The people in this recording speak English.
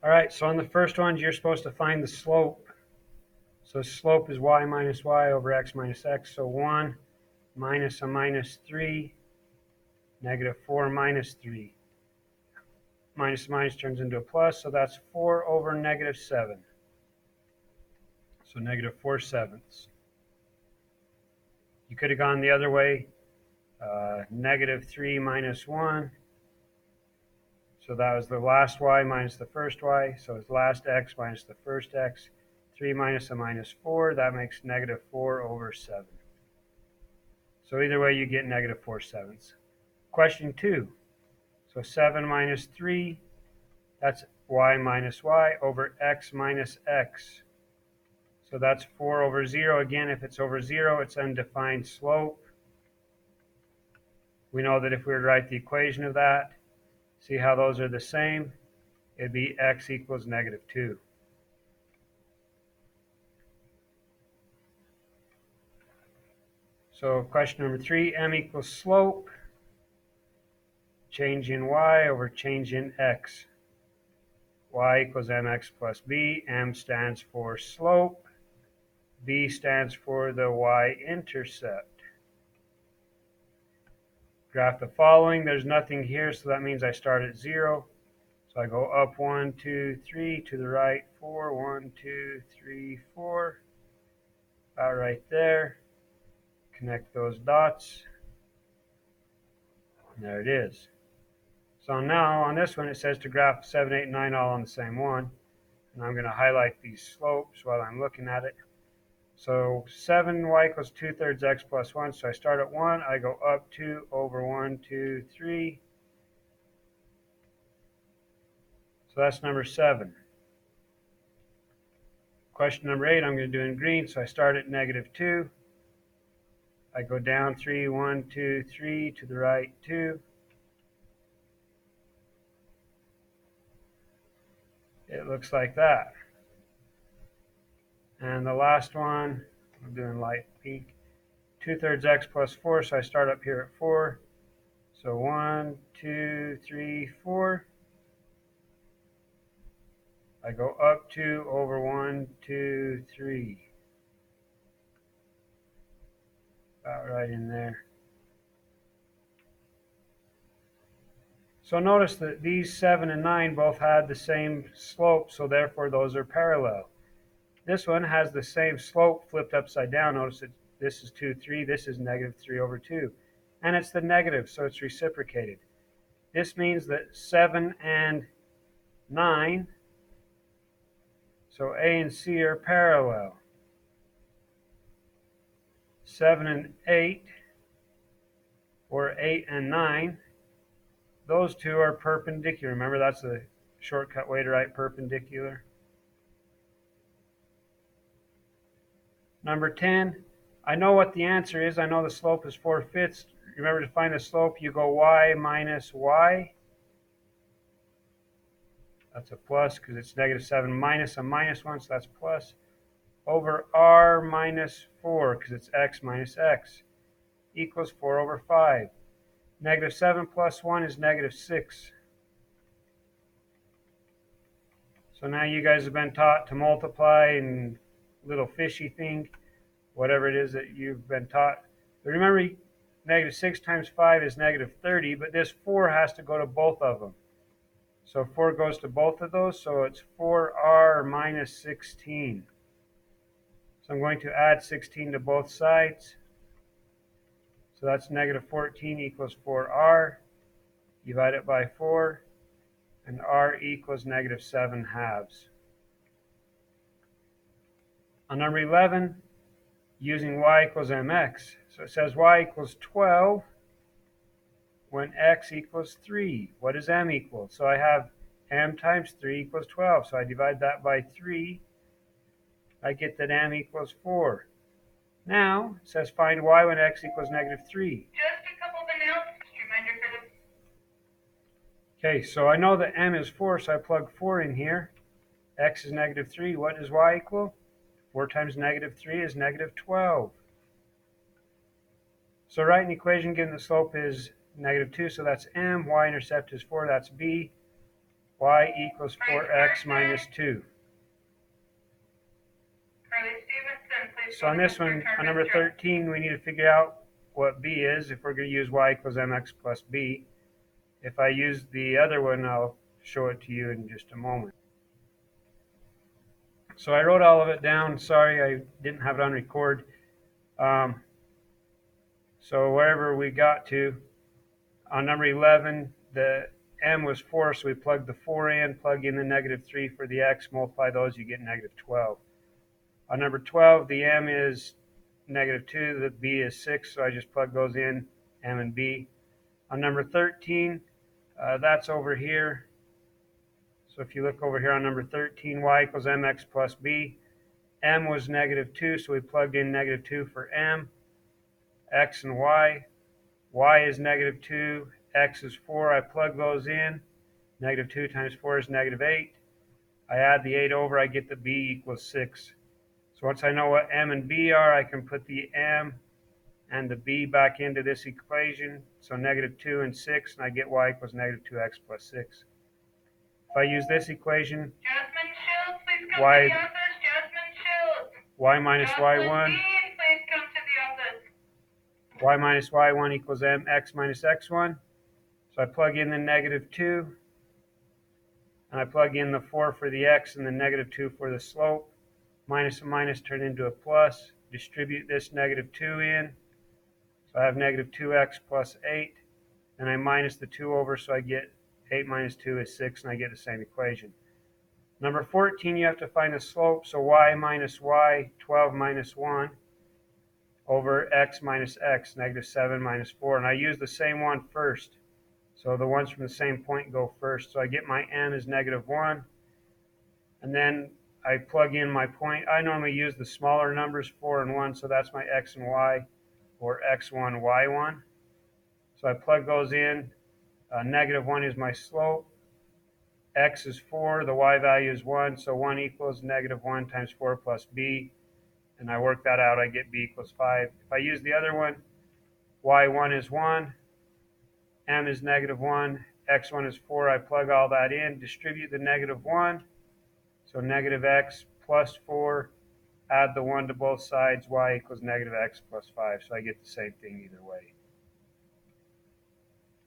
All right, so on the first one, you're supposed to find the slope. So slope is y minus y over x minus x. So 1 minus a minus 3, negative 4 minus 3. Minus minus turns into a plus, so that's 4 over negative 7. So negative 4/7. You could have gone the other way. Negative 3 minus 1. So that was the last y minus the first y. So it's last x minus the first x. 3 minus a minus 4. That makes negative 4 over 7. So either way, you get negative 4/7. Question 2. So 7 minus 3, that's y minus y over x minus x. So that's 4 over 0. Again, if it's over 0, it's undefined slope. We know that if we were to write the equation of that, see how those are the same? It'd be x equals negative 2. So question number 3, m equals slope, change in y over change in x. Y equals mx plus b. M stands for slope. B stands for the y-intercept. Graph the following. There's nothing here, so that means I start at 0. So I go up 1, 2, 3, to the right 4, 1, 2, 3, 4. About right there. Connect those dots. And there it is. So now on this one it says to graph 7, 8, and 9 all on the same one. And I'm going to highlight these slopes while I'm looking at it. So 7y equals 2/3 x plus 1. So I start at 1. I go up 2 over 1, 2, 3. So that's number 7. Question number 8, I'm going to do in green. So I start at negative 2. I go down 3, 1, 2, 3, to the right 2. It looks like that. And the last one, I'm doing light pink. 2/3 x plus 4. So I start up here at 4. So 1, 2, 3, 4. I go up 2 over 1, 2, 3. About right in there. So notice that these 7 and 9 both had the same slope, so therefore those are parallel. This one has the same slope flipped upside down. Notice that this is 2, 3, this is negative 3 over 2. And it's the negative, so it's reciprocated. This means that 7 and 9, so A and C are parallel. 7 and 8, or 8 and 9, those two are perpendicular. Remember, that's the shortcut way to write perpendicular. Number 10, I know what the answer is. I know the slope is 4/5. Remember, to find the slope, you go y minus y. That's a plus because it's negative 7 minus a minus 1, so that's plus. Over r minus 4 because it's x minus x equals 4 over 5. Negative 7 plus 1 is negative 6. So now you guys have been taught to multiply and little fishy thing, whatever it is that you've been taught. But remember, negative 6 times 5 is negative 30, but this 4 has to go to both of them. So 4 goes to both of those, so it's 4r minus 16. So I'm going to add 16 to both sides. So that's negative 14 equals 4r. Divide it by 4, and r equals negative 7/2. On number 11, using y equals mx. So it says y equals 12 when x equals 3. What does m equal? So I have m times 3 equals 12. So I divide that by 3. I get that m equals 4. Now, it says find y when x equals negative 3. Just a couple of announcements. Reminder for the... Okay, so I know that m is 4, so I plug 4 in here. X is negative 3. What does y equal? 4 times negative 3 is negative 12. So write an equation given the slope is negative 2, so that's m. Y-intercept is 4, that's b. y equals 4x minus 2. Carly Stevenson, please. So on this one, on number 13, we need to figure out what b is if we're going to use y equals mx plus b. If I use the other one, I'll show it to you in just a moment. So I wrote all of it down. Sorry, I didn't have it on record. So wherever we got to, on number 11, the m was 4, so we plugged the 4 in, plug in the negative 3 for the x, multiply those, you get negative 12. On number 12, the m is negative 2, the b is 6, so I just plug those in, m and b. On number 13, that's over here. So if you look over here on number 13, y equals mx plus b. M was negative 2, so we plugged in negative 2 for m, x and y. Y is negative 2, x is 4. I plug those in. Negative 2 times 4 is negative 8. I add the 8 over, I get the b equals 6. So once I know what m and b are, I can put the m and the b back into this equation. So negative 2 and 6, and I get y equals negative 2x plus 6. If I use this equation, Jasmine Shields, please come y, to the office. Jasmine Shields. y minus Jocelyn y1, Dean, please come to the office. y minus y1 equals mx minus x1. So I plug in the negative 2, and I plug in the 4 for the x and the negative 2 for the slope. Minus and minus turn into a plus. Distribute this negative 2 in. So I have negative 2x plus 8. And I minus the 2 over, so I get 8 minus 2 is 6, and I get the same equation. Number 14, you have to find the slope. So y minus y, 12 minus 1, over x minus x, negative 7 minus 4. And I use the same one first. So the ones from the same point go first. So I get my n is negative 1. And then I plug in my point. I normally use the smaller numbers, 4 and 1, so that's my x and y, or x1, y1. So I plug those in. Negative 1 is my slope. X is 4, the y value is 1, so 1 equals negative 1 times 4 plus b. And I work that out, I get b equals 5. If I use the other one, y1 is 1, m is negative 1, x1 is 4. I plug all that in, distribute the negative 1. So negative x plus 4, add the 1 to both sides, y equals negative x plus 5. So I get the same thing either way.